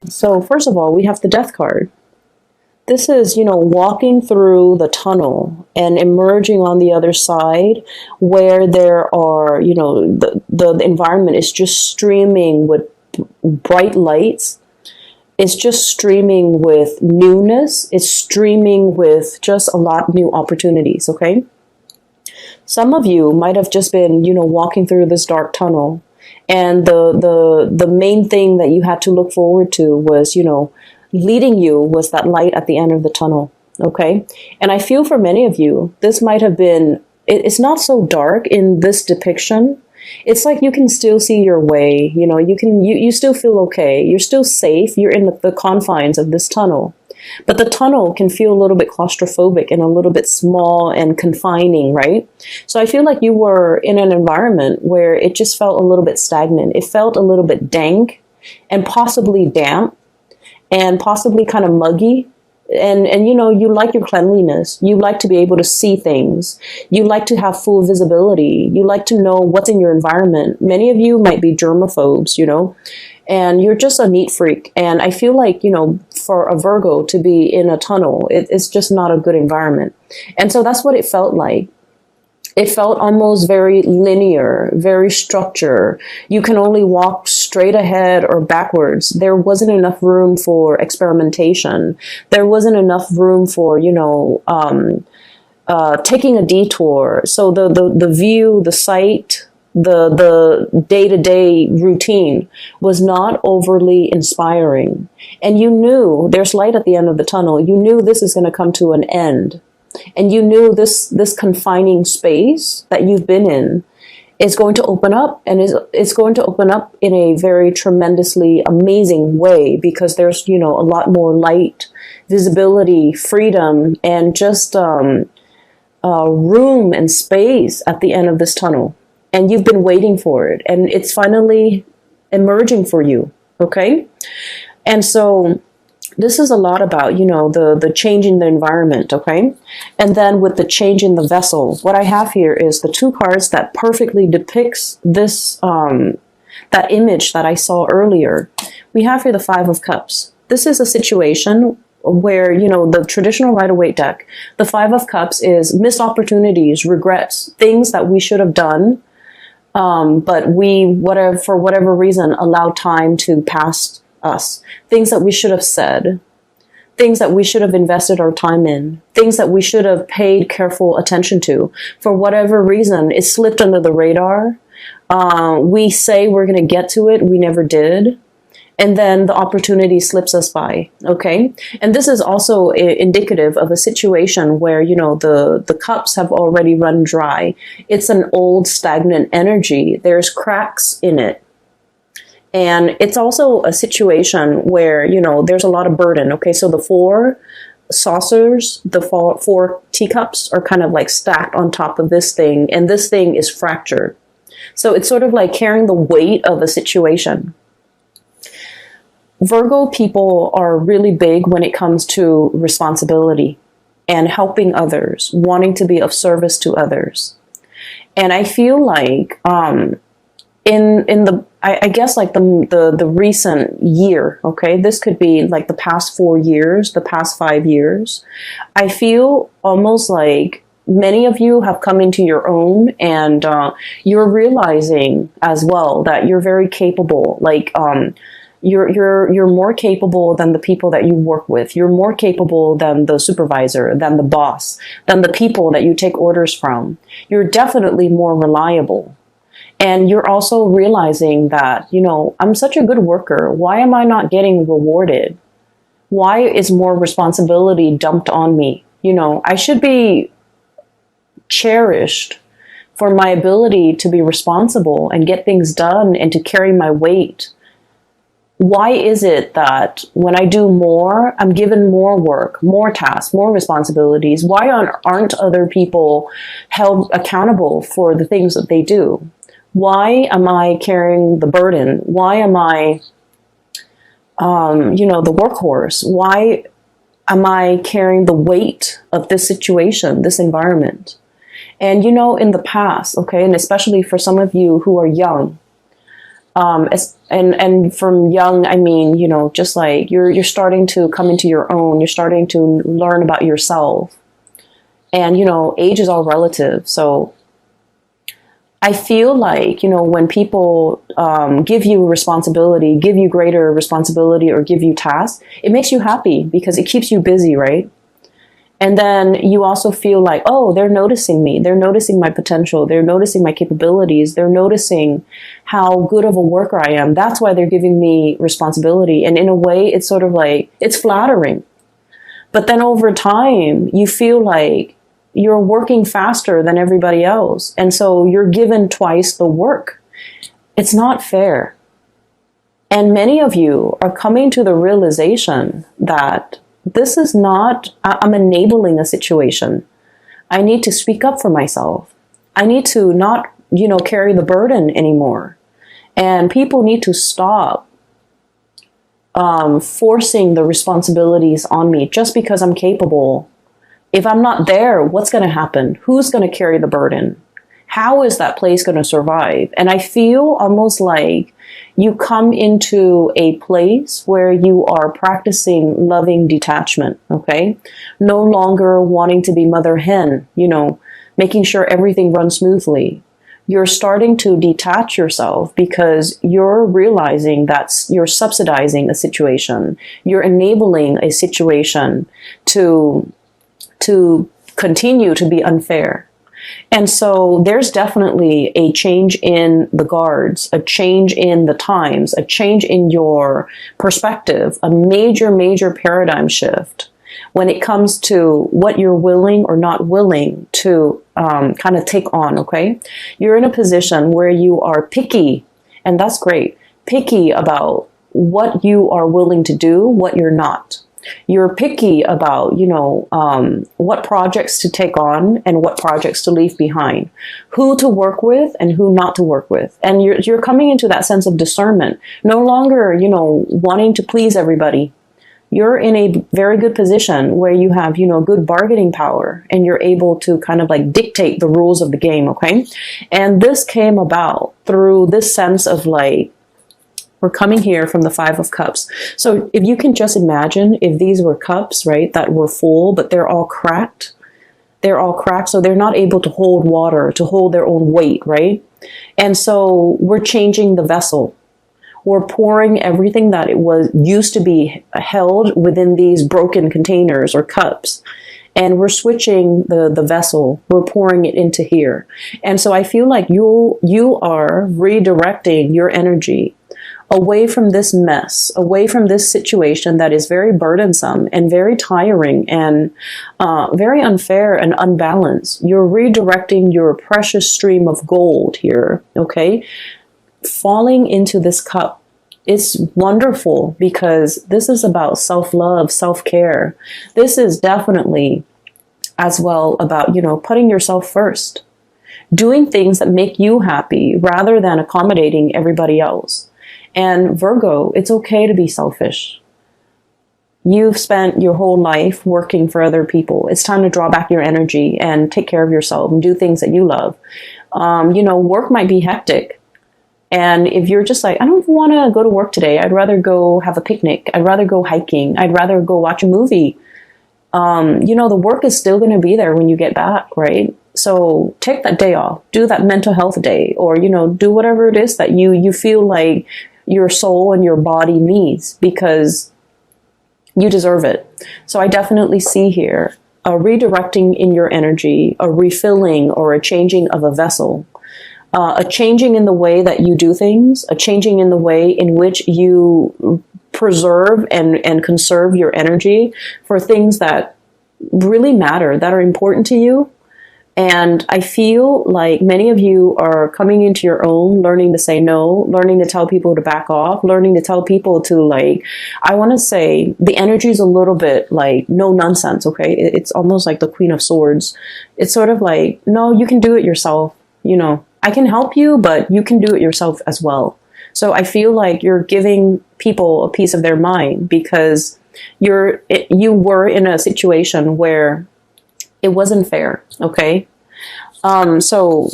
So first of all, we have the death card. This is, walking through the tunnel and emerging on the other side where there are, the environment is just streaming with bright lights. It's just streaming with newness. It's streaming with just a lot of new opportunities, okay? Some of you might have just been, walking through this dark tunnel, and the main thing that you had to look forward to was, leading you was that light at the end of the tunnel. Okay. And I feel for many of you, this might have been, it's not so dark in this depiction. It's like you can still see your way. You still feel okay. You're still safe. You're in the confines of this tunnel. But the tunnel can feel a little bit claustrophobic and a little bit small and confining, right? So I feel like you were in an environment where it just felt a little bit stagnant. It felt a little bit dank and possibly damp and possibly kind of muggy. And you like your cleanliness. You like to be able to see things. You like to have full visibility. You like to know what's in your environment. Many of you might be germaphobes, and you're just a neat freak. And I feel like, for a Virgo to be in a tunnel, it's just not a good environment. And so that's what it felt like. It felt almost very linear, very structured. You can only walk straight ahead or backwards. There wasn't enough room for experimentation. There wasn't enough room for, taking a detour. So the view, the sight, the day-to-day routine was not overly inspiring. And you knew there's light at the end of the tunnel. You knew this is going to come to an end. And you knew this confining space that you've been in is going to open up, and it's going to open up in a very tremendously amazing way, because there's, a lot more light, visibility, freedom, and just room and space at the end of this tunnel. And you've been waiting for it, and it's finally emerging for you, okay? And so this is a lot about, the change in the environment, okay? And then with the change in the vessel, what I have here is the two cards that perfectly depicts this, that image that I saw earlier. We have here the Five of Cups. This is a situation where, the traditional Rider-Waite deck, the Five of Cups is missed opportunities, regrets, things that we should have done, but we, for whatever reason, allowed time to pass us, things that we should have said, things that we should have invested our time in, things that we should have paid careful attention to. For whatever reason, it slipped under the radar. We say we're going to get to it. We never did. And then the opportunity slips us by. Okay. And this is also indicative of a situation where, the cups have already run dry. It's an old stagnant energy. There's cracks in it. And it's also a situation where, there's a lot of burden. Okay, so the four saucers, the four teacups are kind of like stacked on top of this thing, and this thing is fractured. So it's sort of like carrying the weight of a situation. Virgo people are really big when it comes to responsibility and helping others, wanting to be of service to others. And I feel like, I guess like the recent year, okay, this could be like the past 4 years, the past 5 years. I feel almost like many of you have come into your own, and you're realizing as well that you're very capable. Like you're more capable than the people that you work with. You're more capable than the supervisor, than the boss, than the people that you take orders from. You're definitely more reliable. And you're also realizing that, I'm such a good worker. Why am I not getting rewarded? Why is more responsibility dumped on me? I should be cherished for my ability to be responsible and get things done and to carry my weight. Why is it that when I do more, I'm given more work, more tasks, more responsibilities? Why aren't other people held accountable for the things that they do? Why am I carrying the burden? Why am I, the workhorse? Why am I carrying the weight of this situation, this environment? And, in the past, okay, and especially for some of you who are young, And from young, I mean, you know, just like you're starting to come into your own, you're starting to learn about yourself. And, you know, age is all relative. So I feel like, you know, when people give you responsibility, give you greater responsibility, or give you tasks, it makes you happy because it keeps you busy, right? And then you also feel like, oh, they're noticing me. They're noticing my potential. They're noticing my capabilities. They're noticing how good of a worker I am. That's why they're giving me responsibility. And in a way, it's sort of like, it's flattering. But then over time, you feel like you're working faster than everybody else. And so you're given twice the work. It's not fair. And many of you are coming to the realization that this is not, I'm enabling a situation. I need to speak up for myself. I need to not, you know, carry the burden anymore. And people need to stop forcing the responsibilities on me just because I'm capable. If I'm not there, what's going to happen? Who's going to carry the burden? How is that place going to survive? And I feel almost like you come into a place where you are practicing loving detachment, okay? No longer wanting to be mother hen, you know, making sure everything runs smoothly. You're starting to detach yourself because you're realizing that you're subsidizing a situation. You're enabling a situation to continue to be unfair. And so there's definitely a change in the guards, a change in the times, a change in your perspective, a major, major paradigm shift when it comes to what you're willing or not willing to kind of take on, okay? You're in a position where you are picky, and that's great, picky about what you are willing to do, what you're not. You're picky about, you know, what projects to take on and what projects to leave behind, who to work with and who not to work with. And you're coming into that sense of discernment, no longer, you know, wanting to please everybody. You're in a very good position where you have, you know, good bargaining power and you're able to kind of like dictate the rules of the game, okay? And this came about through this sense of like, we're coming here from the Five of Cups. So if you can just imagine if these were cups, right, that were full, but they're all cracked. They're all cracked, so they're not able to hold water, to hold their own weight, right? And so we're changing the vessel. We're pouring everything that it was used to be held within these broken containers or cups. And we're switching the vessel. We're pouring it into here. And so I feel like you are redirecting your energy away from this mess, away from this situation that is very burdensome and very tiring and very unfair and unbalanced. You're redirecting your precious stream of gold here, okay? Falling into this cup. It's wonderful because this is about self-love, self-care. This is definitely as well about, you know, putting yourself first, doing things that make you happy rather than accommodating everybody else. And Virgo, it's okay to be selfish. You've spent your whole life working for other people. It's time to draw back your energy and take care of yourself and do things that you love. You know, work might be hectic. And if you're just like, I don't want to go to work today. I'd rather go have a picnic. I'd rather go hiking. I'd rather go watch a movie. You know, the work is still going to be there when you get back, right? So take that day off. Do that mental health day, or, you know, do whatever it is that you feel like your soul and your body needs, because you deserve it. So I definitely see here a redirecting in your energy, a refilling or a changing of a vessel, a changing in the way that you do things, a changing in the way in which you preserve and conserve your energy for things that really matter, that are important to you. And I feel like many of you are coming into your own, learning to say no, learning to tell people to back off, learning to tell people to, like, I want to say the energy is a little bit like no nonsense, okay? It's almost like the Queen of Swords. It's sort of like, no, you can do it yourself. You know, I can help you, but you can do it yourself as well. So I feel like you're giving people a piece of their mind because you were in a situation where it wasn't fair, okay? So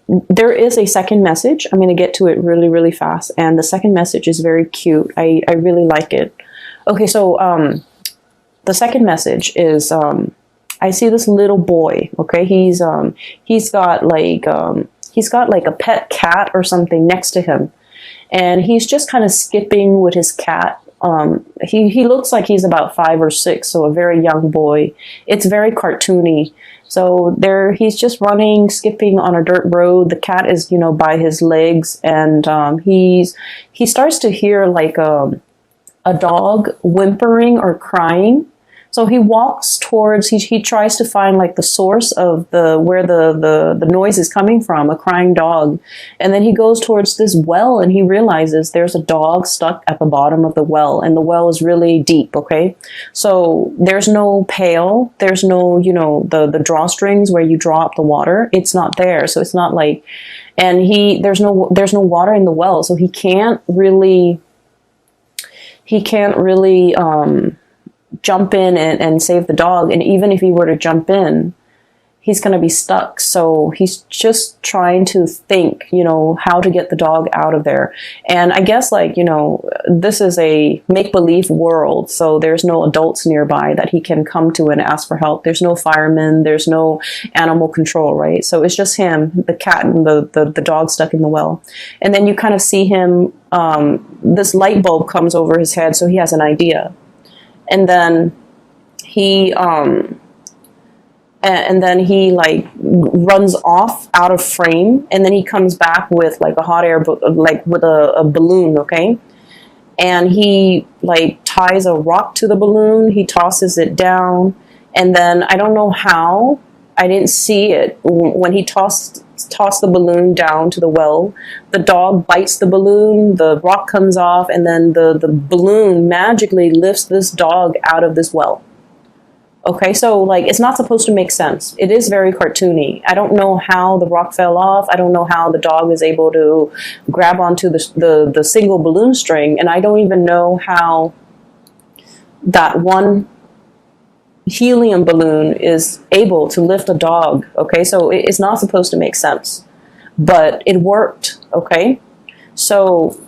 there is a second message. I'm going to get to it really, really fast. And the second message is very cute. I really like it. Okay, so the second message is I see this little boy. Okay, he's got like a pet cat or something next to him, and he's just kind of skipping with his cat. He looks like he's about 5 or 6, so a very young boy. It's very cartoony. So he's just running, skipping on a dirt road. The cat is, by his legs, and he starts to hear like a dog whimpering or crying. So he walks towards, he tries to find like the source of where the noise is coming from, a crying dog. And then he goes towards this well, and he realizes there's a dog stuck at the bottom of the well, and the well is really deep, okay? So there's no pail, there's no, the drawstrings where you draw up the water. It's not there. So it's not like, and there's no water in the well. So he can't really jump in and save the dog. And even if he were to jump in, he's going to be stuck. So he's just trying to think, how to get the dog out of there. And I guess this is a make-believe world. So there's no adults nearby that he can come to and ask for help. There's no firemen. There's no animal control, right? So it's just him, the cat, and the dog stuck in the well. And then you kind of see him, this light bulb comes over his head. So he has an idea. And then he like runs off out of frame, and then he comes back with like a hot air, like with a balloon, okay? And he like ties a rock to the balloon, he tosses it down, and then I don't know how, I didn't see it, when he tossed the balloon down to the well, the dog bites the balloon, the rock comes off, and then the balloon magically lifts this dog out of this well. Okay, so like it's not supposed to make sense. It is very cartoony. I don't know how the rock fell off. I don't know how the dog is able to grab onto the single balloon string, and I don't even know how that one helium balloon is able to lift a dog. Okay, so it's not supposed to make sense, but it worked. Okay, so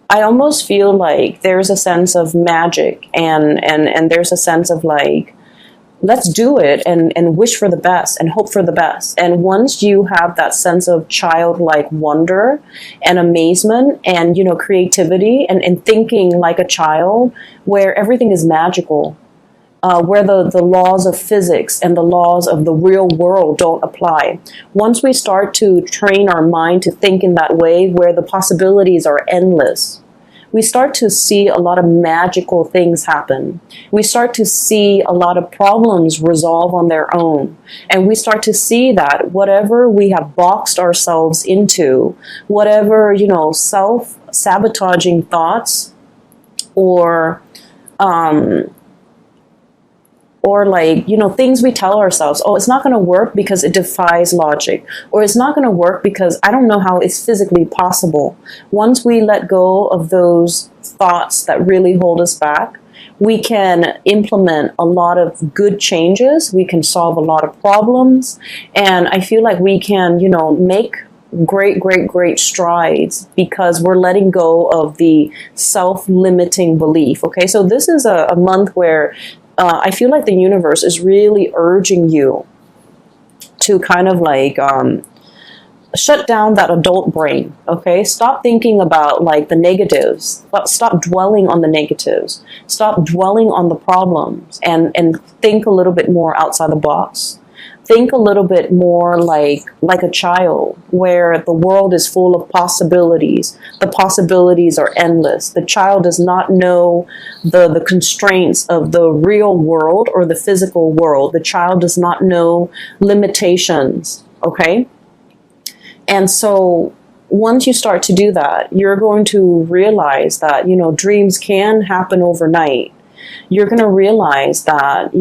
I almost feel like there's a sense of magic, and there's a sense of like, let's do it and wish for the best and hope for the best. And once you have that sense of childlike wonder and amazement and creativity and thinking like a child, where everything is magical, where the laws of physics and the laws of the real world don't apply. Once we start to train our mind to think in that way, where the possibilities are endless, we start to see a lot of magical things happen. We start to see a lot of problems resolve on their own. And we start to see that whatever we have boxed ourselves into, whatever, self-sabotaging thoughts or like, things we tell ourselves, oh, it's not going to work because it defies logic, or it's not going to work because I don't know how it's physically possible. Once we let go of those thoughts that really hold us back, we can implement a lot of good changes. We can solve a lot of problems. And I feel like we can, make great strides because we're letting go of the self-limiting belief. Okay, so this is a month where I feel like the universe is really urging you to kind of like shut down that adult brain, okay? Stop thinking about like the negatives. Stop dwelling on the negatives. Stop dwelling on the problems and think a little bit more outside the box. Think a little bit more like a child, where the world is full of possibilities. The possibilities are endless. The child does not know the constraints of the real world or the physical world. The child does not know limitations, okay? And so once you start to do that, you're going to realize that, dreams can happen overnight. You're going to realize that,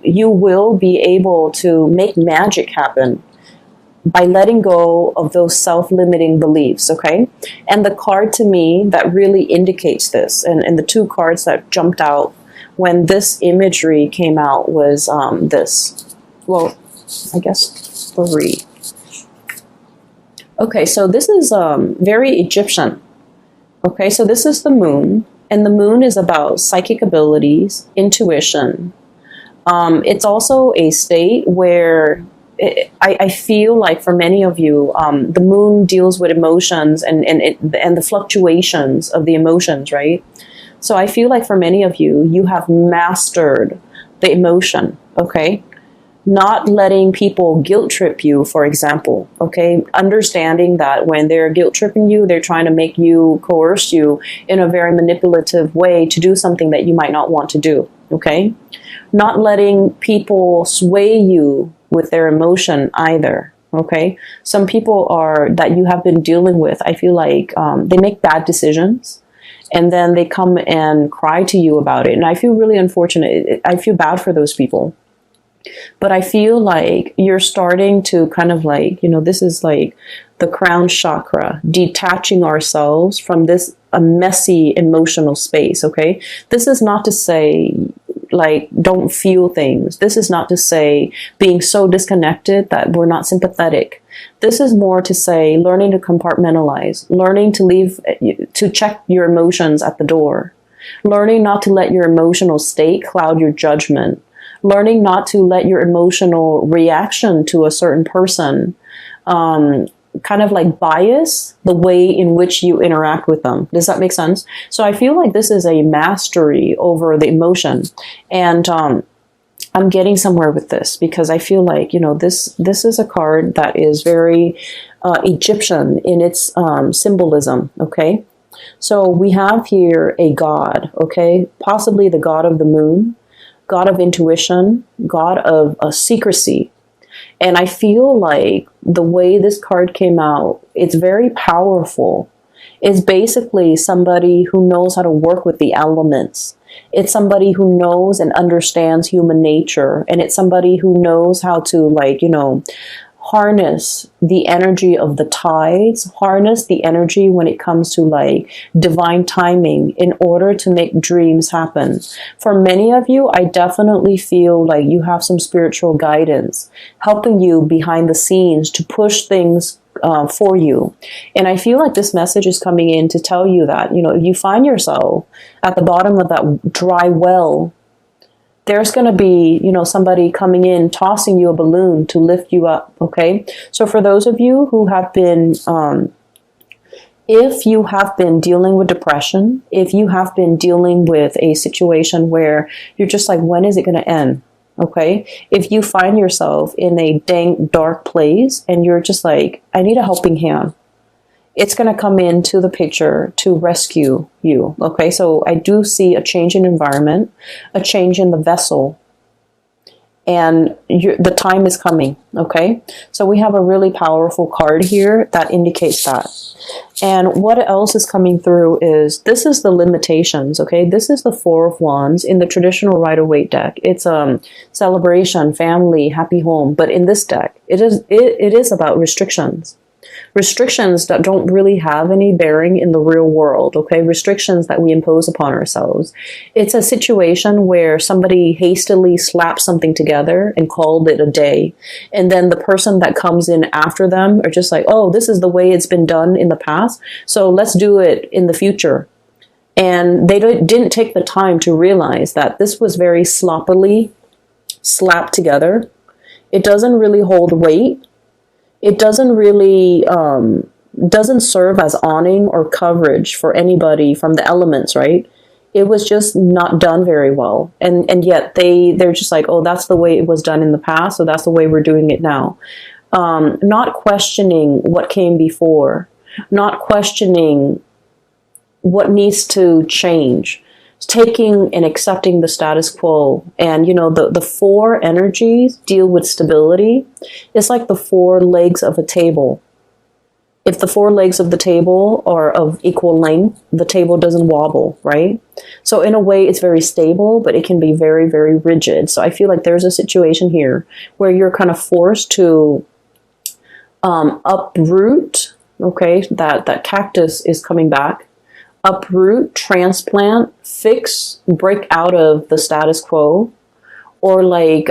you will be able to make magic happen by letting go of those self-limiting beliefs, okay? And the card to me that really indicates this, and the two cards that jumped out when this imagery came out was this. Well, I guess 3. Okay, so this is very Egyptian. Okay, so this is the moon, and the moon is about psychic abilities, intuition. It's also a state where I feel like for many of you, the moon deals with emotions and the fluctuations of the emotions, right? So I feel like for many of you, you have mastered the emotion, okay? Not letting people guilt trip you, for example, okay? Understanding that when they're guilt tripping you, they're trying to make you, coerce you in a very manipulative way to do something that you might not want to do, okay? Not letting people sway you with their emotion either, okay? Some people are that you have been dealing with, I feel like they make bad decisions and then they come and cry to you about it. And I feel really unfortunate. I feel bad for those people. But I feel like you're starting to kind of like, this is like the crown chakra, detaching ourselves from this a messy emotional space, okay? This is not to say like don't feel things. This is not to say being so disconnected that we're not sympathetic. This is more to say learning to compartmentalize, learning to check your emotions at the door, learning not to let your emotional state cloud your judgment, learning not to let your emotional reaction to a certain person kind of like bias the way in which you interact with them. Does that make sense? So I feel like this is a mastery over the emotion. And I'm getting somewhere with this because I feel like, this is a card that is very Egyptian in its symbolism, okay? So we have here a god, okay? Possibly the god of the moon, god of intuition, god of secrecy. And I feel like the way this card came out, it's very powerful. It's basically somebody who knows how to work with the elements. It's somebody who knows and understands human nature. And it's somebody who knows how to harness the energy of the tides, harness the energy when it comes to like divine timing in order to make dreams happen. For many of you, I definitely feel like you have some spiritual guidance helping you behind the scenes to push things for you. And I feel like this message is coming in to tell you that, if you find yourself at the bottom of that dry well, there's going to be, somebody coming in, tossing you a balloon to lift you up, okay? So for those of you who have been, if you have been dealing with depression, if you have been dealing with a situation where you're just like, when is it going to end, okay? If you find yourself in a dank, dark place and you're just like, I need a helping hand, it's going to come into the picture to rescue you, okay? So I do see a change in environment, a change in the vessel, and the time is coming, okay? So we have a really powerful card here that indicates that. And what else is coming through is, this is the limitations, okay? This is the Four of Wands in the traditional Rider-Waite deck. It's celebration, family, happy home. But in this deck, it is about restrictions. Restrictions that don't really have any bearing in the real world, okay? Restrictions that we impose upon ourselves. It's a situation where somebody hastily slapped something together and called it a day. And then the person that comes in after them are just like, oh, this is the way it's been done in the past, so let's do it in the future. And they didn't take the time to realize that this was very sloppily slapped together. It doesn't really hold weight. It doesn't really, doesn't serve as awning or coverage for anybody from the elements, right? It was just not done very well. And yet they're just like, oh, that's the way it was done in the past, so that's the way we're doing it now. Not questioning what came before, not questioning what needs to change. Taking and accepting the status quo. And the four energies deal with stability. It's like the four legs of a table. If the four legs of the table are of equal length, the table doesn't wobble, right? So in a way, it's very stable, but it can be very, very rigid. So I feel like there's a situation here where you're kind of forced to uproot, okay? That cactus is coming back. Uproot, transplant, fix, break out of the status quo, or like,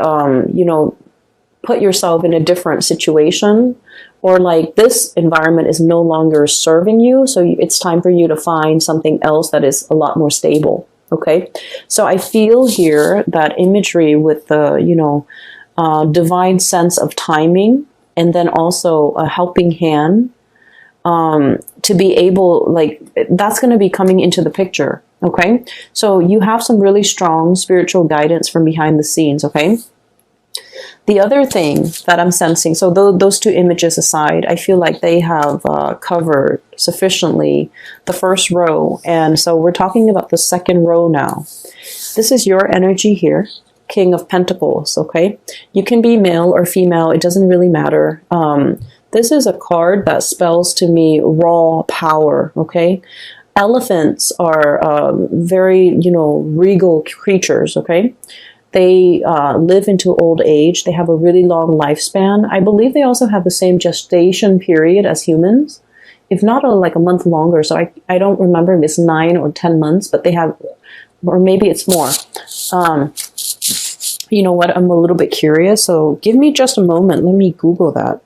put yourself in a different situation, or like this environment is no longer serving you, so it's time for you to find something else that is a lot more stable. Okay, so I feel here that imagery with the, you know, divine sense of timing, and then also a helping hand, to be able, like, that's going to be coming into the picture. Okay, so you have some really strong spiritual guidance from behind the scenes. Okay, the other thing that I'm sensing, so those two images aside, I feel like they have covered sufficiently the first row. And so we're talking about the second row now. This is your energy here, King of Pentacles, okay? You can be male or female, it doesn't really matter. This is a card that spells to me raw power, okay? Elephants are very, you know, regal creatures, okay? They live into old age. They have a really long lifespan. I believe they also have the same gestation period as humans, if not like a month longer. So I don't remember if it's 9 or 10 months, but they have, or maybe it's more. You know what? I'm a little bit curious. So give me just a moment. Let me Google that.